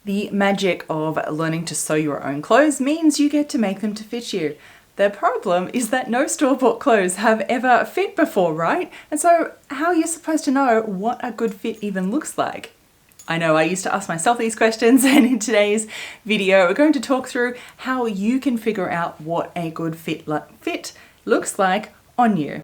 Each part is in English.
The magic of learning to sew your own clothes means you get to make them to fit you. The problem is that no store-bought clothes have ever fit before, right? And so how are you supposed to know what a good fit even looks like? I know I used to ask myself these questions, and in today's video we're going to talk through how you can figure out what a good fit looks like on you.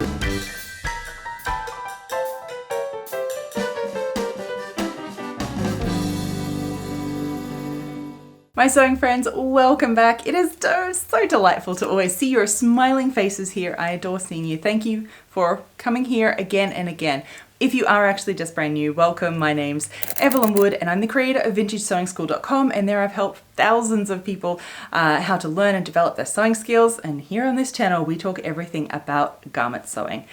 My sewing friends, welcome back. It is so delightful to always see your smiling faces here. I adore seeing you. Thank you for coming here again and again. If you are actually just brand new, welcome. My name's Evelyn Wood and I'm the creator of VintageSewingSchool.com, and there I've helped thousands of people how to learn and develop their sewing skills. And here on this channel, we talk everything about garment sewing.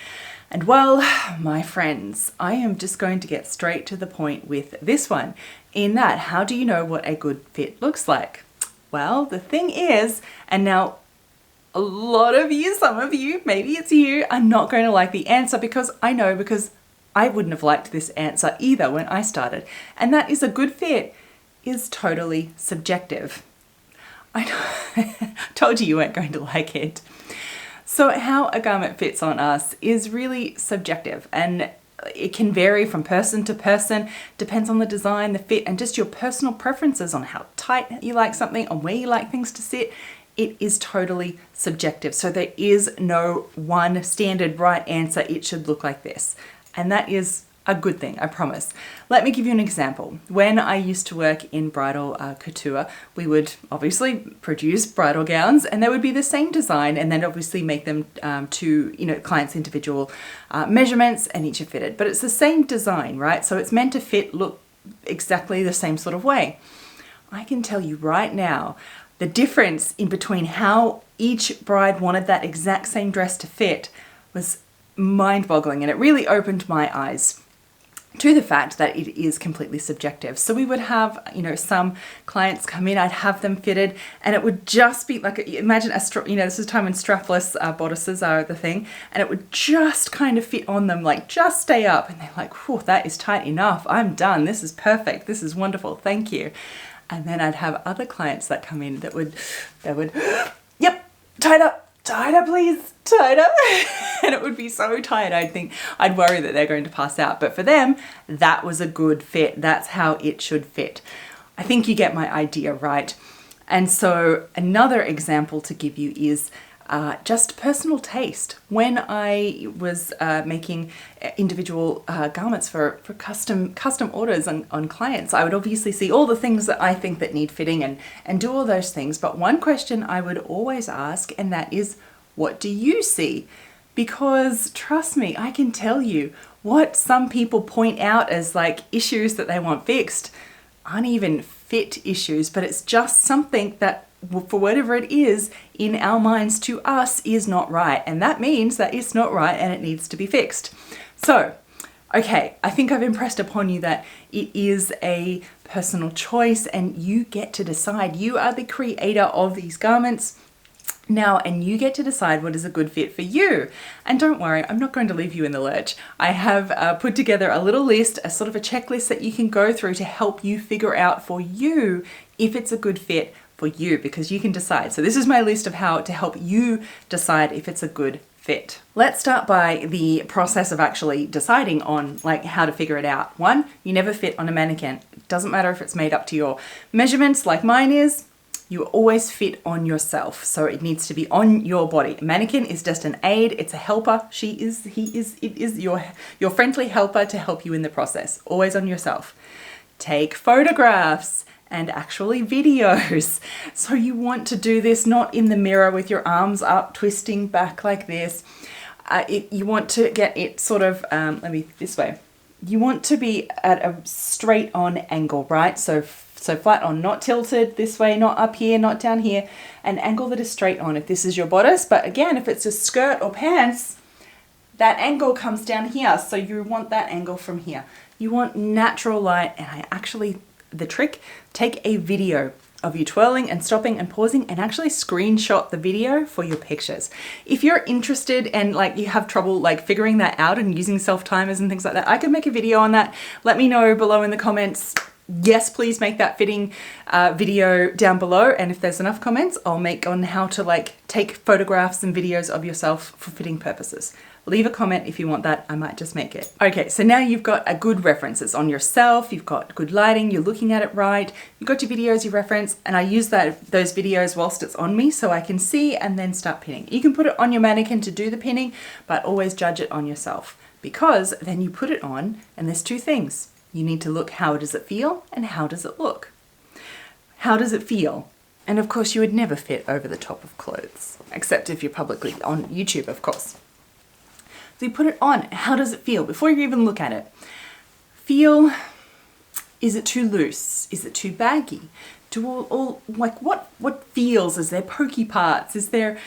And well, my friends, I am just going to get straight to the point with this one. In that, how do you know what a good fit looks like? Well, the thing is, and now a lot of you, some of you, maybe it's you, are not going to like the answer because I wouldn't have liked this answer either when I started. And that is, a good fit is totally subjective. I told you weren't going to like it. So how a garment fits on us is really subjective, and it can vary from person to person, depends on the design, the fit, and just your personal preferences on how tight you like something, on where you like things to sit. It is totally subjective. So there is no one standard right answer. It should look like this. And that is a good thing, I promise. Let me give you an example. When I used to work in bridal couture, we would obviously produce bridal gowns, and they would be the same design, and then obviously make them to clients' individual measurements, and each are fitted. But it's the same design, right? So it's meant to look exactly the same sort of way. I can tell you right now, the difference in between how each bride wanted that exact same dress to fit was mind-boggling, and it really opened my eyes to the fact that it is completely subjective. So we would have, some clients come in, I'd have them fitted, and it would just be like, imagine this is a time when strapless bodices are the thing, and it would just kind of fit on them, like just stay up, and they're like, whew, that is tight enough, I'm done, this is perfect, this is wonderful, thank you. And then I'd have other clients that come in that would, yep, tighter please, tighter. And it would be so tight, I'd worry that they're going to pass out. But for them, that was a good fit. That's how it should fit. I think you get my idea, right? And so another example to give you is just personal taste. When I was making individual garments for custom orders on clients, I would obviously see all the things that I think that need fitting and do all those things. But one question I would always ask, and that is, what do you see? Because trust me, I can tell you what some people point out as like issues that they want fixed aren't even fit issues, but it's just something that, for whatever it is in our minds, to us is not right. And that means that it's not right and it needs to be fixed. So, okay, I think I've impressed upon you that it is a personal choice and you get to decide. You are the creator of these garments now, and you get to decide what is a good fit for you. And don't worry, I'm not going to leave you in the lurch. I have put together a little list, a sort of a checklist that you can go through to help you figure out for you if it's a good fit for you, because you can decide. So this is my list of how to help you decide if it's a good fit. Let's start by the process of actually deciding on how to figure it out. One, you never fit on a mannequin. It doesn't matter if it's made up to your measurements like mine is. You always fit on yourself, so it needs to be on your body. A mannequin is just an aid, it's a helper. It is your friendly helper to help you in the process. Always on yourself. Take photographs and actually videos. So you want to do this not in the mirror with your arms up, twisting back like this. You want to get it sort of, this way. You want to be at a straight on angle, right? So flat on, not tilted this way, not up here, not down here. An angle that is straight on if this is your bodice. But again, if it's a skirt or pants, that angle comes down here. So you want that angle from here. You want natural light. And the trick, take a video of you twirling and stopping and pausing, and actually screenshot the video for your pictures. If you're interested and you have trouble figuring that out and using self-timers and things like that, I could make a video on that. Let me know below in the comments yes, please make that fitting video down below. And if there's enough comments, I'll make on how to like take photographs and videos of yourself for fitting purposes. Leave a comment if you want that. I might just make it. Okay, so now you've got a good references on yourself. You've got good lighting. You're looking at it right. You've got your videos you reference, and I use those videos whilst it's on me so I can see and then start pinning. You can put it on your mannequin to do the pinning, but always judge it on yourself, because then you put it on and there's two things. You need to look, how does it feel and how does it look? How does it feel? And of course you would never fit over the top of clothes, except if you're publicly on YouTube, of course. So you put it on, how does it feel? Before you even look at it, feel, is it too loose? Is it too baggy? Do like what feels? Is there pokey parts? Is there,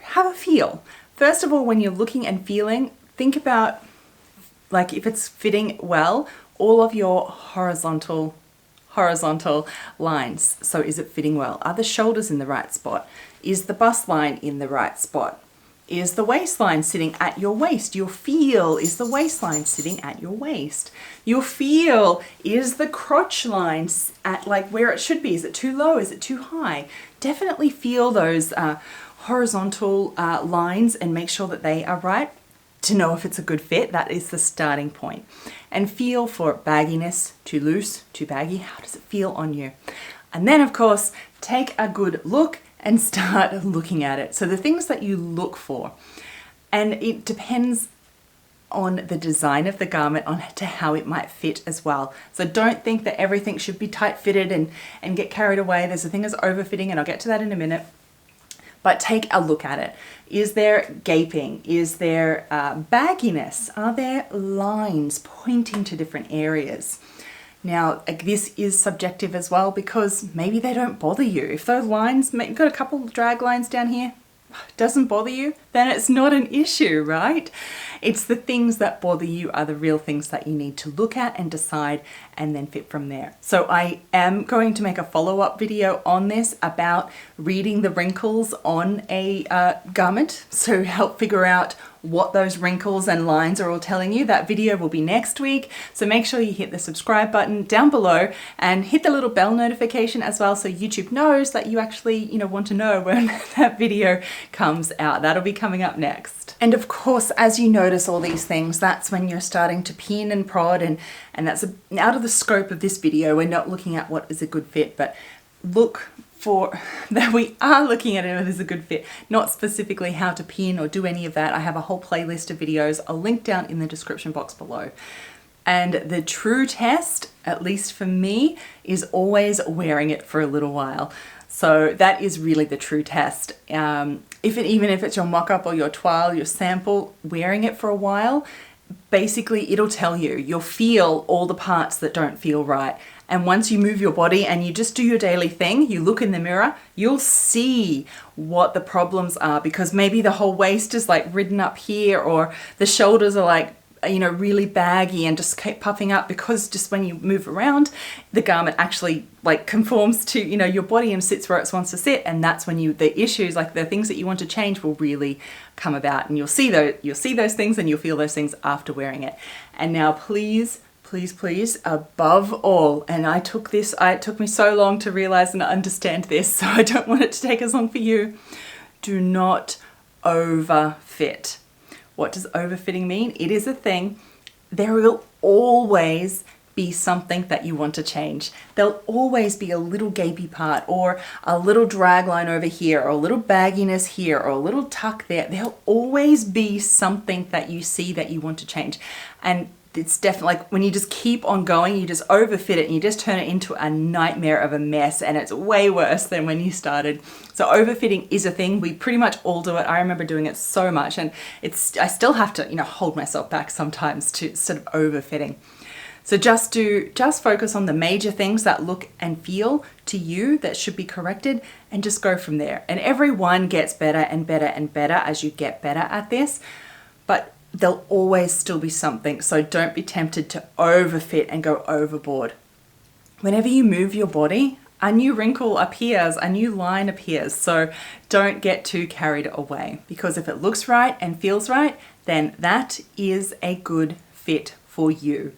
have a feel. First of all, when you're looking and feeling, think about like if it's fitting well, all of your horizontal lines. So is it fitting well? Are the shoulders in the right spot? Is the bust line in the right spot? Is the waistline sitting at your waist? Your feel, is the waistline sitting at your waist? Your feel, is the crotch line at like where it should be? Is it too low? Is it too high? Definitely feel those horizontal lines and make sure that they are right to know if it's a good fit. That is the starting point. And feel for bagginess, too loose, too baggy. How does it feel on you? And then of course, take a good look and start looking at it. So the things that you look for, and it depends on the design of the garment on to how it might fit as well. So don't think that everything should be tight fitted and get carried away. There's a thing as overfitting, and I'll get to that in a minute. But take a look at it. Is there gaping? Is there bagginess? Are there lines pointing to different areas? Now, this is subjective as well, because maybe they don't bother you. If those lines, you've got a couple of drag lines down here, doesn't bother you, then it's not an issue, right? It's the things that bother you are the real things that you need to look at and decide and then fit from there. So I am going to make a follow-up video on this about reading the wrinkles on a garment, so help figure out what those wrinkles and lines are all telling you. That video will be next week. So make sure you hit the subscribe button down below and hit the little bell notification as well, so YouTube knows that you actually, want to know when that video comes out. That'll be coming up next. And of course, as you notice all these things, that's when you're starting to pin and prod, and that's out of the scope of this video. We're not looking at what is a good fit, but look for that we are looking at it as a good fit, not specifically how to pin or do any of that. I have a whole playlist of videos. I'll link down in the description box below. And the true test, at least for me, is always wearing it for a little while. So that is really the true test. Even if it's your mock-up or your toile, your sample, wearing it for a while, basically it'll tell you. You'll feel all the parts that don't feel right. And once you move your body and you just do your daily thing, you look in the mirror, you'll see what the problems are, because maybe the whole waist is like ridden up here, or the shoulders are like, really baggy and just keep puffing up, because just when you move around, the garment actually like conforms to, your body and sits where it wants to sit. And that's when the issues, like the things that you want to change, will really come about. And you'll see those things and you'll feel those things after wearing it. And now please, above all, and it took me so long to realize and understand this, so I don't want it to take as long for you, do not overfit. What does overfitting mean? It is a thing. There will always be something that you want to change. There'll always be a little gapey part, or a little drag line over here, or a little bagginess here, or a little tuck there. There'll always be something that you see that you want to change. And it's definitely like when you just keep on going, you just overfit it and you just turn it into a nightmare of a mess, and it's way worse than when you started. So overfitting is a thing. We pretty much all do it. I remember doing it so much, and I still have to, hold myself back sometimes to sort of overfitting. So just focus on the major things that look and feel to you that should be corrected, and just go from there. And everyone gets better and better and better as you get better at this, but there'll always still be something. So don't be tempted to overfit and go overboard. Whenever you move your body, a new wrinkle appears, a new line appears. So don't get too carried away, because if it looks right and feels right, then that is a good fit for you.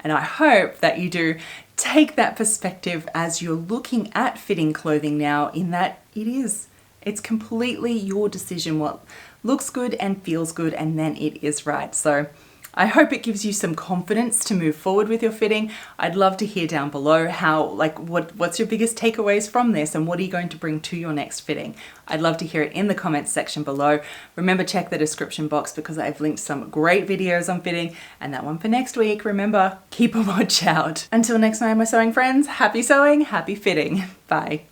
And I hope that you do take that perspective as you're looking at fitting clothing now, in that it's completely your decision what looks good and feels good, and then it is right. So I hope it gives you some confidence to move forward with your fitting. I'd love to hear down below what's your biggest takeaways from this, and what are you going to bring to your next fitting? I'd love to hear it in the comments section below. Remember, check the description box because I've linked some great videos on fitting, and that one for next week. Remember, keep a watch out. Until next time, my sewing friends, happy sewing, happy fitting. Bye.